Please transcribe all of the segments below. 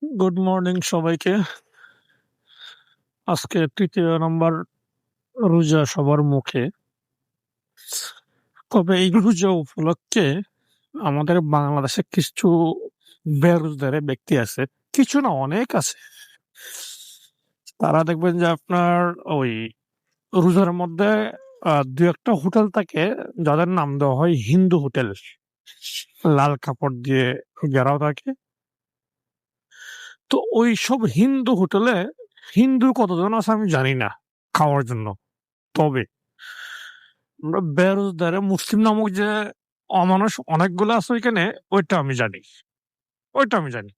Good morning সবাইকে। আজকে ৩য় নম্বর রোজা সবার মুখে। তবে এই রোজা উপলক্ষে আমাদের বাংলাদেশে কিছু বেরোজগার ব্যক্তি আছে। কিছু না, অনেক আছে। তারা দেখবেন যে আপনার ওই রোজার মধ্যে ২-১ টা হোটেল থাকে যাদের নাম দেওয়া হয় হিন্দু হোটেল। লাল কাপড় দিয়ে ঘেরাও থাকে। তো ওইসব হিন্দু হোটেলে হিন্দু কতজন আছে আমি জানি না খাওয়ার জন্য। তবে আমরা বেরোজগারে মুসলিম নামক যে অমানুষ অনেকগুলো আছে ওইখানে, ওইটা আমি জানি। ওইটা আমি জানি।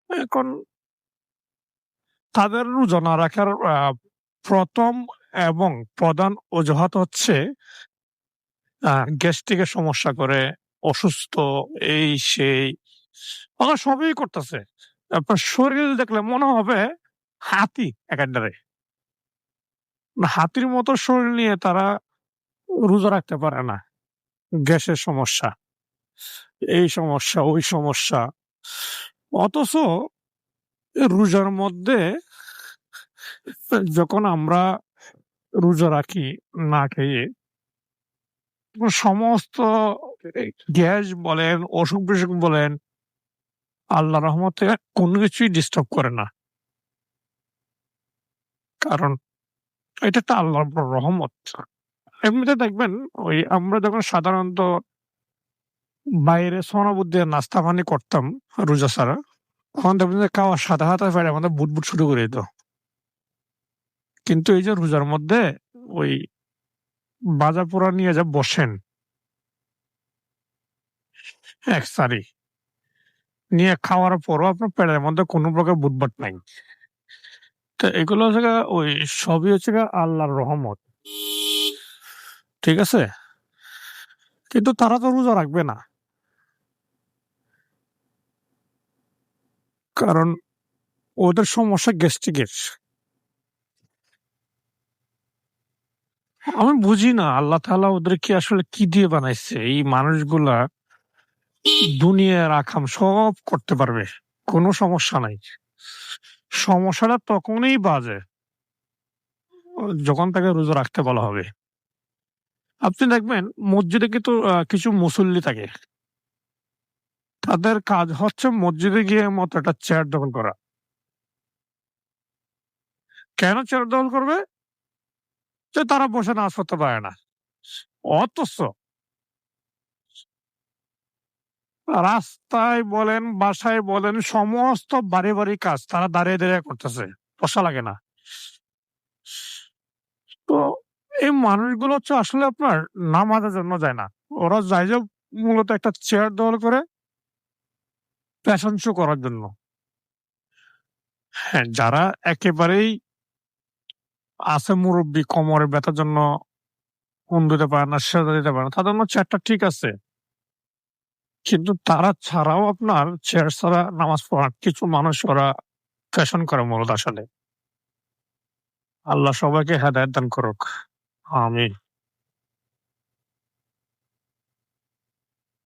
এখন তাদের রোজা না রাখার ১ম এবং প্রধান অজুহাত হচ্ছে গ্যাস্ট্রিকের সমস্যা করে, অসুস্থ, এই সেই। ওরা সবই করতেছে। আপনার শরীর দেখলে মনে হবে হাতি একেকটারে। হাতির মতো শরীর নিয়ে তারা রোজা রাখতে পারে না। গ্যাসের সমস্যা, এই সমস্যা, ওই সমস্যা। অথচ রোজার মধ্যে যখন আমরা রোজা রাখি না খেয়ে, সমস্ত গ্যাস বলেন, অসুখ-বিসুখ বলেন, আল্লাহর রহমতে কোনো কিছুই ডিস্টার্ব করে না। কারণ এটা একটা আল্লাহর রহমত। এমনিতে দেখবেন ওই আমরা যখন সাধারণত বাইরে সোনাবুদ দিয়ে নাস্তা পানি করতাম রোজা ছাড়া, তখন দেখবেন যে খাওয়ার সাথে সাথে ফেরে আমাদের বুট শুরু করে দিত। কিন্তু এই যে রোজার মধ্যে ওই ভাজা পোড়া নিয়ে যা বসেন এক সারি নিয়ে খাওয়ার পরও আপনার পেটের মধ্যে কোনো প্রকার বুটবাট নাই। তো এগুলো হচ্ছে গিয়ে ওই সবই হচ্ছে গিয়ে আল্লাহর রহমত। ঠিক আছে? কিন্তু তারা তো রোজা রাখবে না। কারণ ওদের সমস্যা গ্যাস্ট্রিকের। আমি বুঝি না আল্লাহ তাআলা ওদেরকে আসলে কি দিয়ে বানাইছে? এই মানুষগুলা দুনিয়ার আকাম সব করতে পারবে। কোনো সমস্যা নাই। সমস্যাটা তখনই বাজে যখন তাকে রোজা রাখতে বলা হবে। আপনি দেখবেন মসজিদে কিন্তু কিছু মুসল্লি থাকে। তাদের কাজ হচ্ছে মসজিদে গিয়ে মাত্র একটা চেয়ার দখল করা। কেন চেয়ার দখল করবে? যে তারা বসে নামাজ পড়তে পারে না। অথচ রাস্তায় বলেন, বাসায় বলেন, সমস্ত বাড়ি কাজ তারা দাঁড়িয়ে করতেছে। বসা লাগে না। তো এই মানুষগুলো হচ্ছে আসলে আপনার নামাজের জন্য যায় না। ওরা যায় যে মূলত একটা চেয়ার দখল করে ফ্যাশন শো করার জন্য। হ্যাঁ, যারা একেবারেই আছে মুরুব্বি, কোমরে ব্যথার জন্য ঘুম দিতে পারে না, সেজদা দিতে পারে না, তাদের জন্য চেয়ারটা ঠিক আছে। কিন্তু তারা ছাড়াও আপনার চেয়ার ছাড়া নামাজ পড়ার কিছু মানুষ ওরা ফ্যাশন করে মূলত আসলে। আল্লাহ সবাইকে হেদায়েত দান করুক। আমিন।